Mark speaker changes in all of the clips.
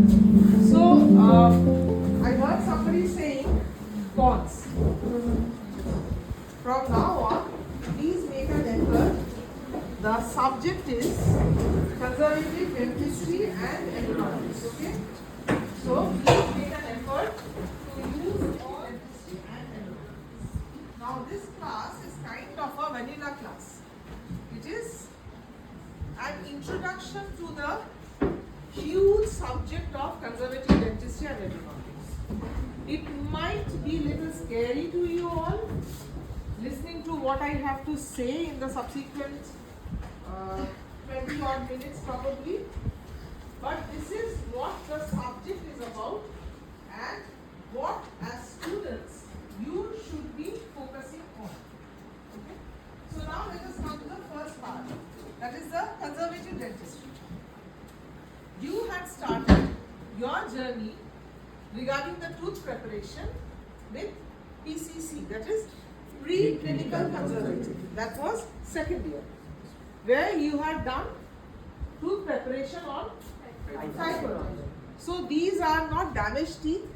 Speaker 1: So, I heard somebody saying cons. From now on, please make an effort. The subject is Conservative Dentistry and Endodontics. Okay? So, please make an effort to use all dentistry and endodontics. Now, this class is kind of a vanilla class. It is an introduction to the huge subject of conservative dentistry and endodontics. It might be a little scary to you all, listening to what I have to say in the subsequent 20 odd minutes probably, but this is what the subject is about and what as students you should be focusing on. Okay? So now let us come to the first part, that is the conservative dentistry. You had started your journey regarding the tooth preparation with PCC, that is pre-clinical conservative. That was second year, where you had done tooth preparation on fibroid. So these are not damaged teeth,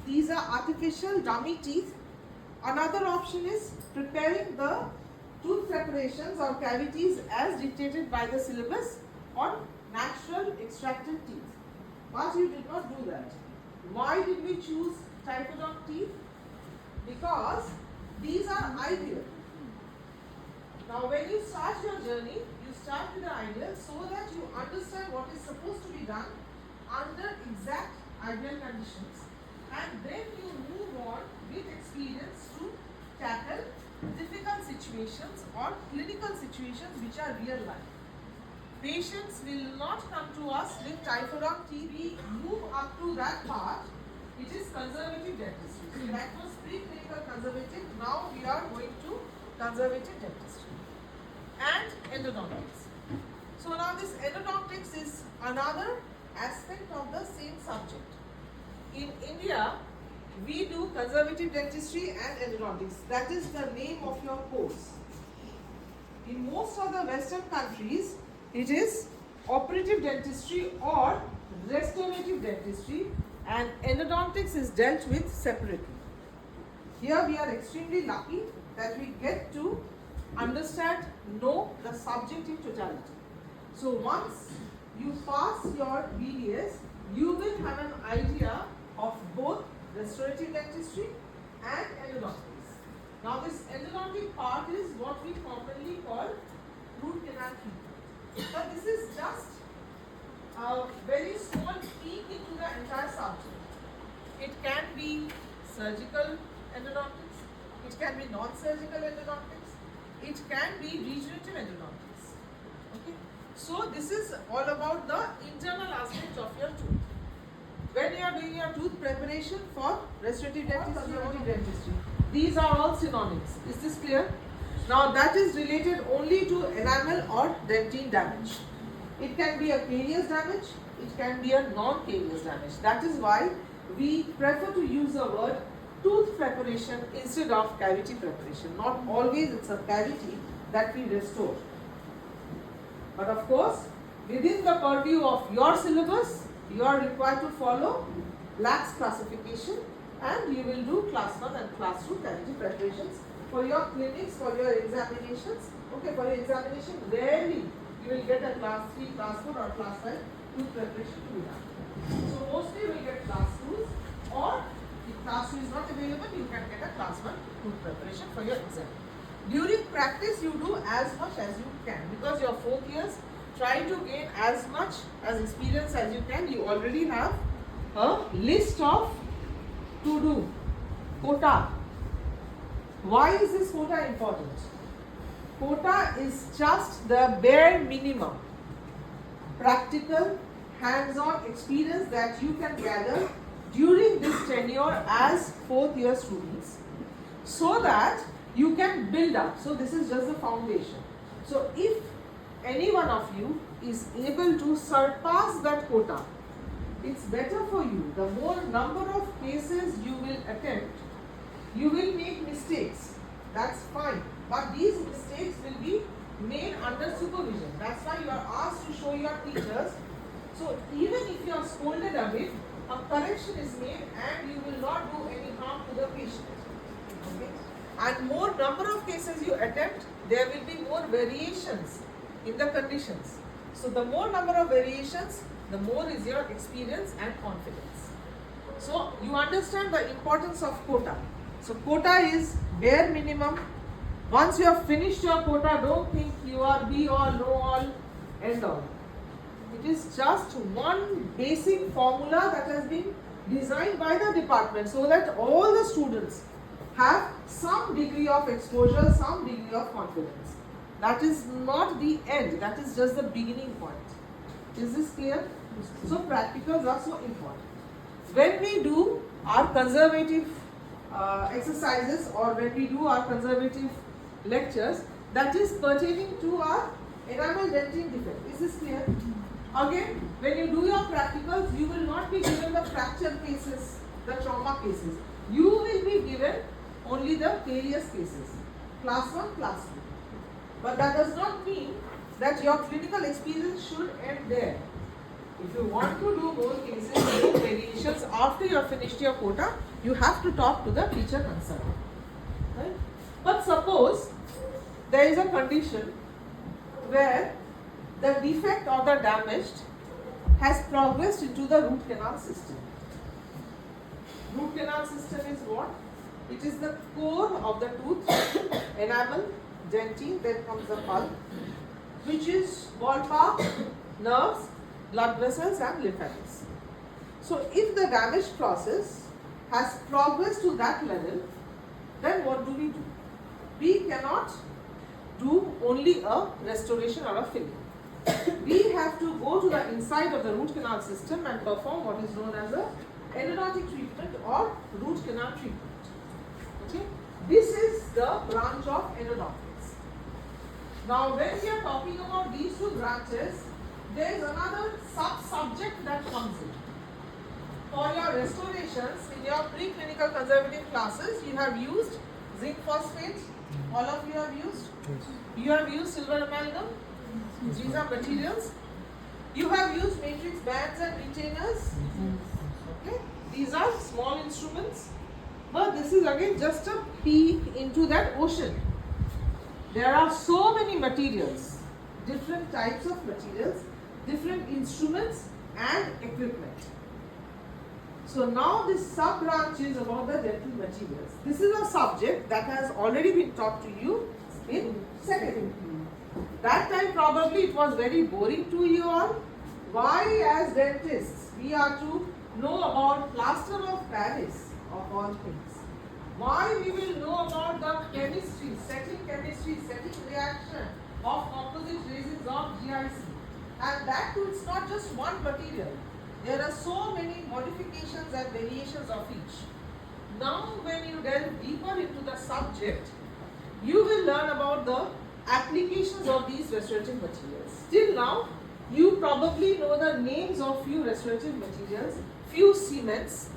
Speaker 1: these are artificial dummy teeth. Another option is preparing the tooth preparations or cavities as dictated by the syllabus on natural extracted teeth. But you did not do that. Why did we choose typodont teeth? Because these are ideal. Now when you start your journey, you start with the ideal so that you understand what is supposed to be done under exact ideal conditions, and then you move on with experience to tackle difficult situations or clinical situations which are real life. Patients will not come to us with typodont teeth. We move up to that part. It is conservative dentistry. So that was pre-clinical conservative. Now we are going to conservative dentistry and endodontics. So now this endodontics is another aspect of the same subject. In India, we do conservative dentistry and endodontics. That is the name of your course. In most of the Western countries, it is operative dentistry or restorative dentistry, and endodontics is dealt with separately. Here we are extremely lucky that we get to understand, know the subject in totality. So once you pass your BDS, you will have an idea of both restorative dentistry and endodontics. Now this endodontic part is what we commonly call root canal treatment. But this is just a very small peek into the entire subject. It can be surgical endodontics, it can be non-surgical endodontics, it can be regenerative endodontics. Okay? So this is all about the internal aspect of your tooth. When you are doing your tooth preparation for restorative dentistry, these are all synonyms. Is this clear? Now that is related only to enamel or dentine damage. It can be a caries damage, it can be a non-caries damage. That is why we prefer to use the word tooth preparation instead of cavity preparation. Not always it's a cavity that we restore. But of course, within the purview of your syllabus, you are required to follow lax classification, and you will do class 1 and class 2 cavity preparations for your clinics, for your examinations. Okay, for your examination, rarely you will get a class 3, class 4 or class 5 tooth preparation to be done. So mostly you will get class 2s, or if class 2 is not available, you can get a class 1 tooth preparation for your exam. During practice, you do as much as you can, because your 4th years, try to gain as much as experience as you can. You already have a list of to do quota. Why is this quota important? Quota is just the bare minimum practical hands-on experience that you can gather during this tenure as 4th year students, so that you can build up. So this is just the foundation. So if any one of you is able to surpass that quota, it's better for you. The more number of cases you will attempt, you will make mistakes. That's fine. But these mistakes will be made under supervision. That's why you are asked to show your teachers So even if you are scolded a bit, a correction is made and you will not do any harm to the patient. Okay? And more number of cases you attempt, there will be more variations in the conditions. So the more number of variations, the more is your experience and confidence. So you understand the importance of quota. So quota is bare minimum. Once you have finished your quota, don't think you are be all, know all, end all. It is just one basic formula that has been designed by the department so that all the students have some degree of exposure, some degree of confidence. That is not the end, that is just the beginning point. Is this clear? So practicals are so important. When we do our conservative exercises or when we do our conservative lectures, that is pertaining to our enamel dentin defect. Is this clear? Again, when you do your practicals, you will not be given the fracture cases, the trauma cases. You will be given only the caries cases, class 1, class 2. But that does not mean that your clinical experience should end there. If you want to do more cases, more variations after you have finished your quota, you have to talk to the teacher concerned. Right? But suppose there is a condition where the defect or the damaged has progressed into the root canal system. Root canal system is what? It is the core of the tooth, enamel, dentine, then comes the pulp, which is ballpark, nerves, blood vessels and lymphatics. So if the damage process has progressed to that level, then what do? We cannot do only a restoration or a filling. We have to go to the inside of the root canal system and perform what is known as a endodontic treatment or root canal treatment. Okay? This is the branch of endodontics. Now when we are talking about these two branches, there is another sub-subject that comes in. For your restorations, in your preclinical conservative classes, you have used zinc phosphate. All of you have used? You have used silver amalgam. These are materials. You have used matrix bands and retainers. Okay. These are small instruments. But this is again just a peek into that ocean. There are so many materials, different types of materials, different instruments and equipment. So now this sub-branch is about the dental materials. This is a subject that has already been taught to you in second. That time probably it was very boring to you all. Why as dentists we are to know about plaster of Paris of all things? Why we will know about the chemistry, setting reaction of composite resins of GIC? And that too, it's not just one material. There are so many modifications and variations of each. Now when you delve deeper into the subject, you will learn about the applications of these restorative materials. Till now, you probably know the names of few restorative materials, few cements,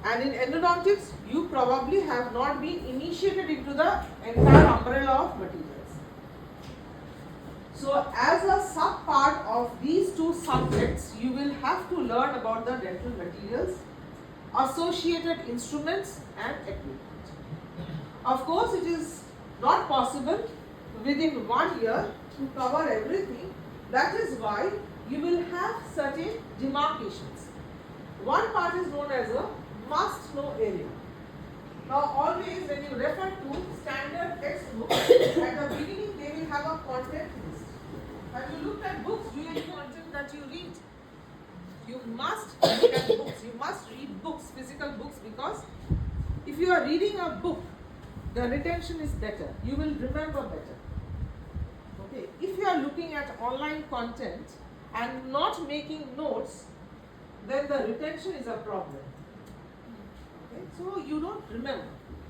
Speaker 1: and in endodontics, you probably have not been initiated into the entire umbrella of materials. So as a sub-part of these two subjects, you will have to learn about the dental materials, associated instruments and equipment. Of course, it is not possible within 1 year to cover everything. That is why you will have certain demarcations. One part is known as a must know area. Now always when you refer to standard textbooks, at the beginning they will have a content list. Have you looked at books? Do you know content that you read? You must look at books. You must read books, physical books, because if you are reading a book, the retention is better. You will remember better. Okay. If you are looking at online content and not making notes, then the retention is a problem. Okay. So you don't remember.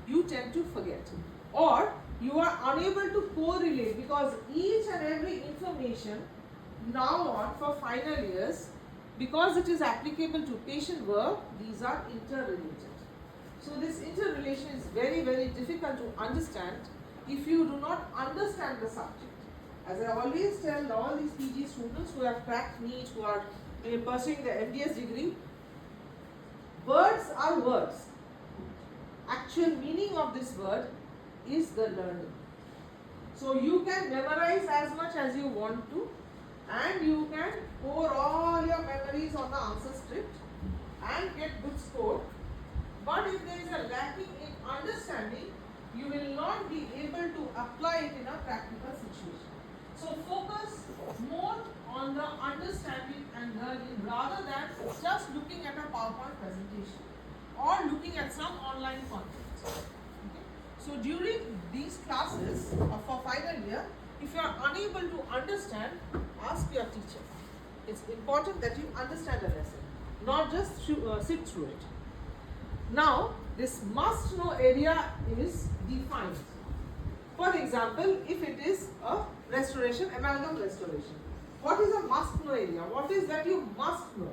Speaker 1: You tend to forget. Or you are unable to correlate, because each and every information now on for final years, because it is applicable to patient work, these are interrelated. So this interrelation is very, very difficult to understand if you do not understand the subject. As I always tell all these PG students who have cracked NEET, who are pursuing the MDS degree, words are words. Actual meaning of this word is the learning. So you can memorize as much as you want to, and you can pour all your memories on the answer script and get good score. But if there is a lacking in understanding, you will not be able to apply it in a practical situation. So focus more on the understanding and learning rather than just looking at a PowerPoint presentation or looking at some online content. Okay? So during these classes for final year, if you are unable to understand, ask your teacher. It's important that you understand a lesson, not just sit through it. Now, this must know area is defined. For example, if it is a restoration, amalgam restoration, what is a must know area? What is that you must know?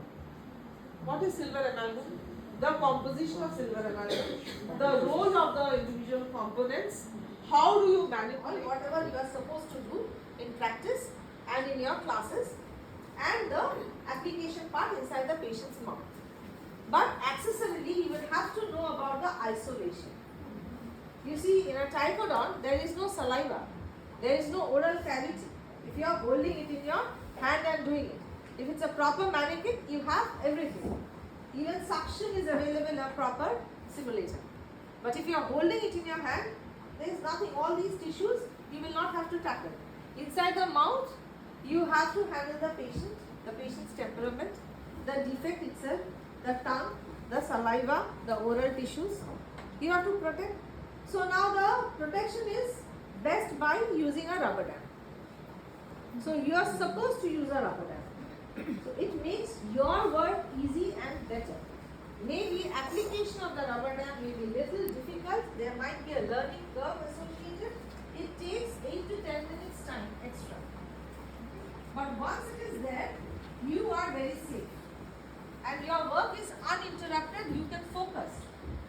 Speaker 1: What is silver amalgam? The composition of silver amalgam, the roles of the individual components, how do you manipulate?
Speaker 2: Whatever you are supposed to do in practice and in your classes, and the application part inside the patient's mouth. But accessorily, you will have to know about the isolation. You see, in a trichodont, there is no saliva, there is no oral cavity. If you are holding it in your hand and doing it, if it's a proper mannequin, you have everything. Even suction is available in a proper simulator. But if you are holding it in your hand, there is nothing. All these tissues you will not have to tackle. Inside the mouth, you have to handle the patient's temperament, the defect itself, the tongue, the saliva, the oral tissues. You have to protect. So now the protection is best by using a rubber dam. So you are supposed to use a rubber dam. So it makes your work easy and better. Maybe application of the rubber dam may be little difficult. There might be a learning curve associated. It takes 8 to 10 minutes time extra. But once it is there, you are very safe. And your work is uninterrupted. You can focus.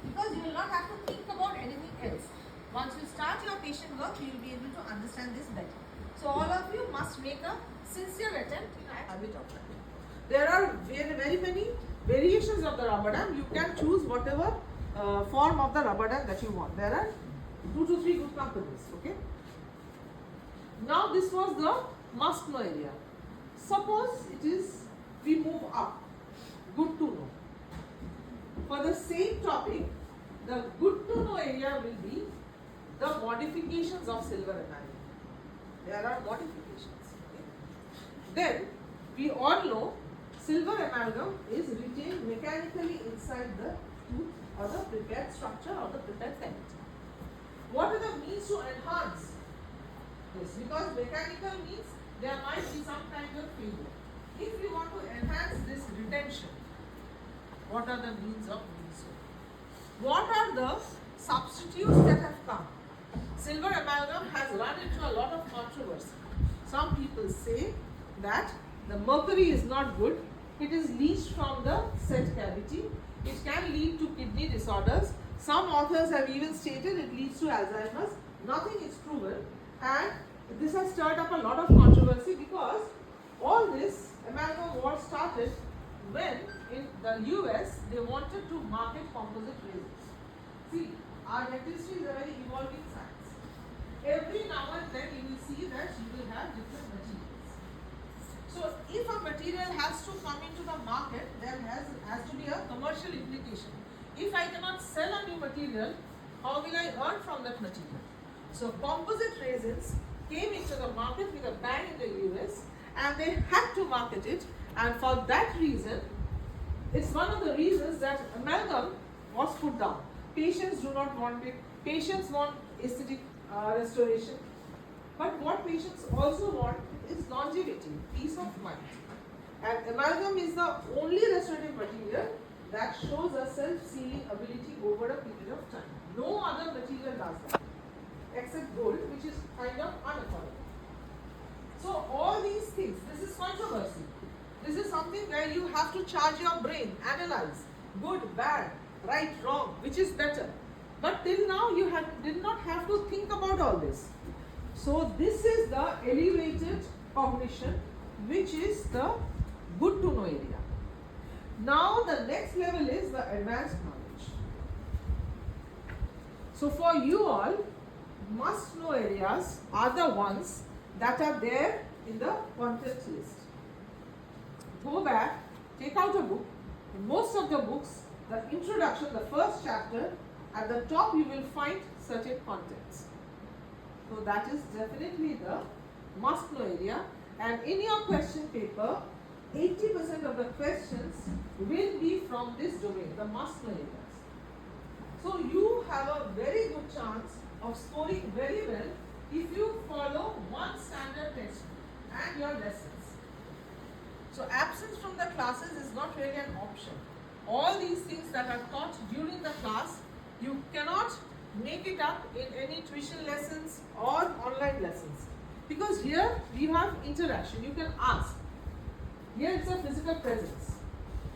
Speaker 2: Because you will not have to think about anything else. Once you start your patient work, you will be able to understand this better. So all of you must make a sincere attempt in
Speaker 1: habit of that. There are very many variations of the rubber dam. You can choose whatever form of the rubber dam that you want. There are 2 to 3 good companies. Okay. Now this was the must know area. Suppose it is we move up. Good to know. For the same topic, the good to know area will be the modifications of silver amalgam. There are modifications. Okay. Then we all know silver amalgam is retained mechanically inside the tooth or the prepared structure or the prepared cavity. What are the means to enhance this? Because mechanical means there might be some kind of failure. If you want to enhance this retention, what are the means of doing so? What are the substitutes that have come? Silver amalgam has run into a lot of controversy. Some people say that the mercury is not good. It is leached from the set cavity. It can lead to kidney disorders. Some authors have even stated it leads to Alzheimer's. Nothing is proven, and this has stirred up a lot of controversy because all this amalgam war started when in the US they wanted to market composite razors. See, our dentistry is a very evolving science. Every now and then you will see that you will have different materials. So if a material has to come into the market, there has to be a commercial implication. If I cannot sell a new material, how will I earn from that material? So composite resins came into the market with a bang in the US, and they had to market it, and for that reason, it's one of the reasons that amalgam was put down. Patients do not want it. Patients want aesthetic restoration. But what patients also want is longevity, peace of mind. And amalgam is the only restorative material that shows a self-sealing ability over a period of time. No other material does that, except gold, which is kind of unaffordable. So all these things, this is controversy. This is something where you have to charge your brain, analyze, good, bad, right, wrong, which is better. But till now you did not have to think about all this. So this is the elevated cognition, which is the good to know area. Now the next level is the advanced knowledge. So for you all, must know areas are the ones that are there in the content list. Go back, take out a book. In most of the books, the introduction, the first chapter, at the top you will find certain contents. So that is definitely the must know area, and in your question paper 80% of the questions will be from this domain, the must know areas. So you have a very good chance of scoring very well if you follow one standard textbook and your lessons. So absence from the classes is not really an option. All these things that are taught during the class, you cannot make it up in any tuition lessons or online lessons, because here you have interaction, you can ask. Here it's a physical presence.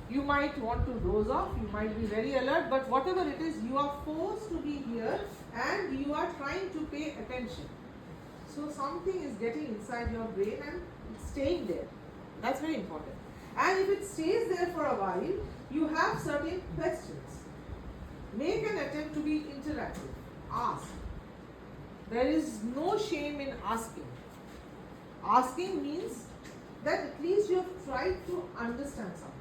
Speaker 1: You might want to doze off, you might be very alert, but whatever it is, you are forced to be here and you are trying to pay attention. So something is getting inside your brain and it's staying there. That's very important. And if it stays there for a while, you have certain questions. Make an attempt to be interactive. Ask. There is no shame in asking. Asking means that at least you have tried to understand something.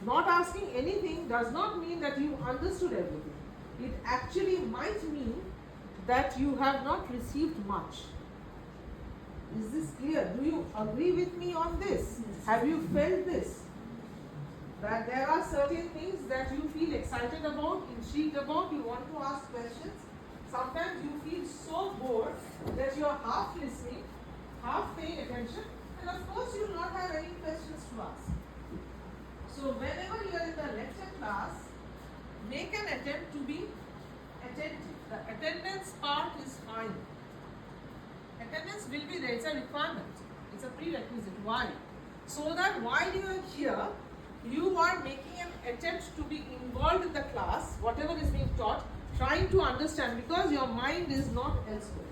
Speaker 1: Not asking anything does not mean that you understood everything. It actually might mean that you have not received much. Is this clear? Do you agree with me on this?
Speaker 3: Yes.
Speaker 1: Have you felt this? That there are certain things that you feel excited about, intrigued about, you want to ask questions. Sometimes you feel so bored that you are half listening, half paying attention, and of course you will not have any questions to ask. So whenever you are in the lecture class, make an attempt to be attentive. The attendance part is fine. Attendance will be there, it's a requirement. It's a prerequisite. Why? So that while you are here, you are making an attempt to be involved in the class, whatever is being taught, trying to understand, because your mind is not elsewhere.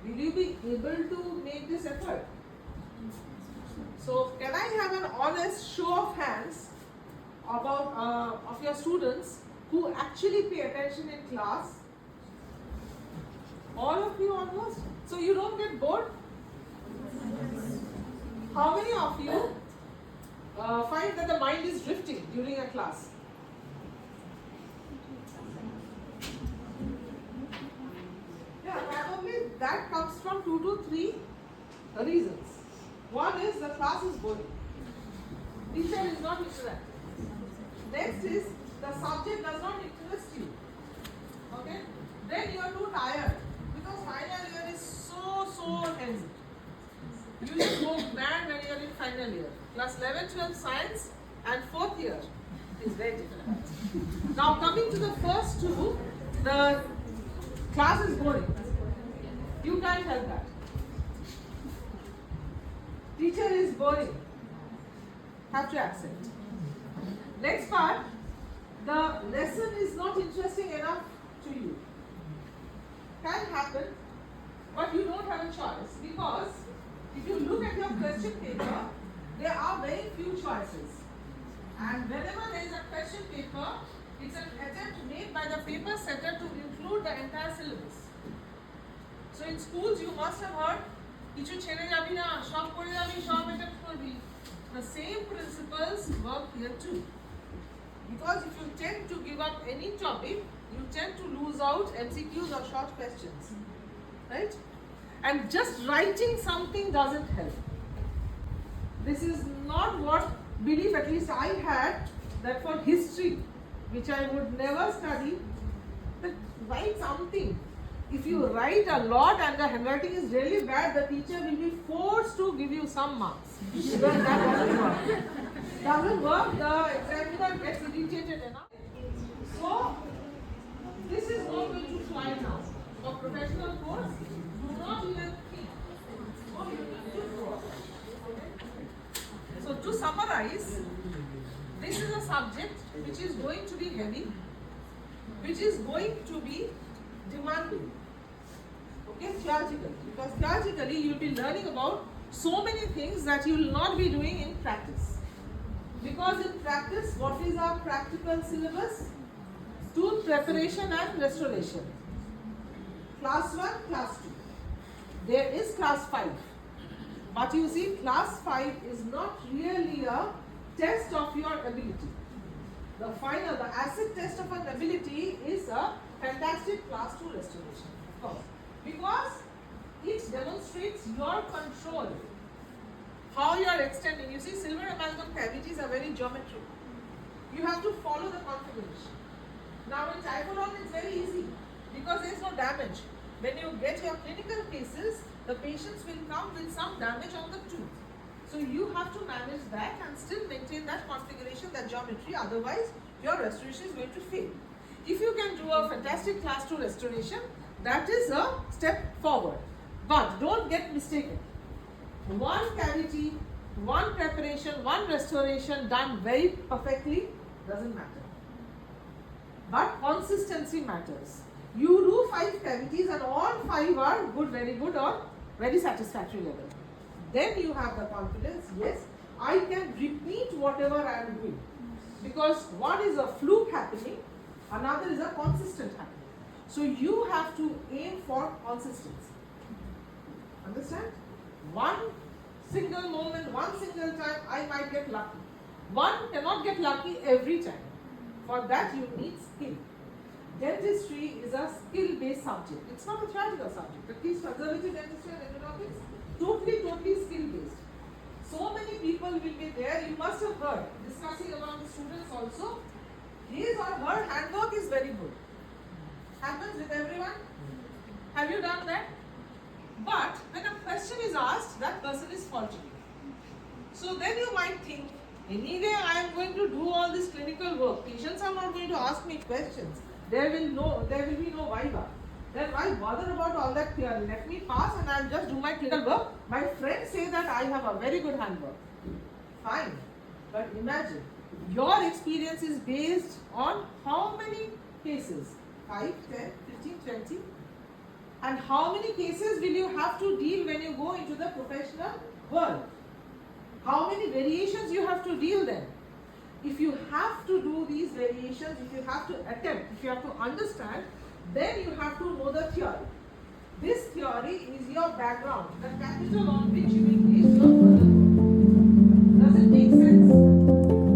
Speaker 1: Will you be able to make this effort? So can I have an honest show of hands about of your students who actually pay attention in class? All of you almost? So you don't get bored? How many of you find that the mind is drifting during a class? Yeah, probably that comes from 2 to 3 reasons. One is the class is boring. Teacher is not interactive. Next is the subject does not interest you. Okay? Then you are too tired because final year is so heavy. You just go mad when you are in final year. Class 11, 12 science and 4th year is very difficult. Now coming to the first two, the class is boring. You can't help that. Teacher is boring. Have to accept. Next part, the lesson is not interesting enough to you. Can happen, but you don't have a choice, because if you look at your question paper, there are very few choices. And whenever there is a question paper, it's an attempt made by the paper setter to include the entire syllabus. So in schools you must have heard, কিছু ছেড়ে যাবি না, সব করে যাবি, সব attempt করবি. The same principles work here too. Because if you tend to give up any topic, you tend to lose out MCQs or short questions. Right? And just writing something doesn't help. This is not what belief at least I had, that for history, which I would never study, that write something. If you write a lot and the handwriting is really bad, the teacher will be forced to give you some marks. Because that doesn't work. Doesn't work, the examiner gets irritated enough. So, this is not going to fly now. For professional course, do not even think. Oh, you need to draw. So, to summarize, this is a subject which is going to be heavy, which is going to be demanding. Okay, theoretically. Because theoretically you will be learning about so many things that you will not be doing in practice. Because in practice, what is our practical syllabus? Tooth preparation and restoration. Class 1, class 2. There is class 5. But you see, class 5 is not really a test of your ability. The final, the acid test of an ability is a fantastic class 2 restoration, of course. Because it demonstrates your control. How you are extending. You see, silver amalgam cavities are very geometric. You have to follow the configuration. Now in typodont it's very easy because there is no damage. When you get your clinical cases, the patients will come with some damage on the tooth. So you have to manage that and still maintain that configuration, that geometry, otherwise your restoration is going to fail. If you can do a fantastic class 2 restoration, that is a step forward. But don't get mistaken. One cavity, one preparation, one restoration done very perfectly doesn't matter. But consistency matters. You do 5 cavities and all 5 are good, very good or very satisfactory level. Then you have the confidence, yes, I can repeat whatever I am doing. Because one is a fluke happening, another is a consistent happening. So you have to aim for consistency. Understand? One single moment, one single time, I might get lucky. One cannot get lucky every time. For that you need skill. Dentistry is a skill-based subject. It's not a theoretical subject. At least conservative dentistry and endodontics, totally skill-based. So many people will be there. You must have heard, discussing among the students also, his or her handwork is very good. Happens with everyone? Have you done that? But when a question is asked, that person is faulty. So then you might think, anyway I am going to do all this clinical work. Patients are not going to ask me questions. There will be no viva. Then why bother about all that theory? Let me pass and I will just do my clinical work. My friends say that I have a very good handwork. Fine. But imagine, your experience is based on how many cases? 5, 10, 15, 20? And how many cases will you have to deal when you go into the professional world? How many variations you have to deal then? If you have to do these variations, if you have to attempt, if you have to understand, then you have to know the theory. This theory is your background, the capital on which you will base your further work. Does it make sense?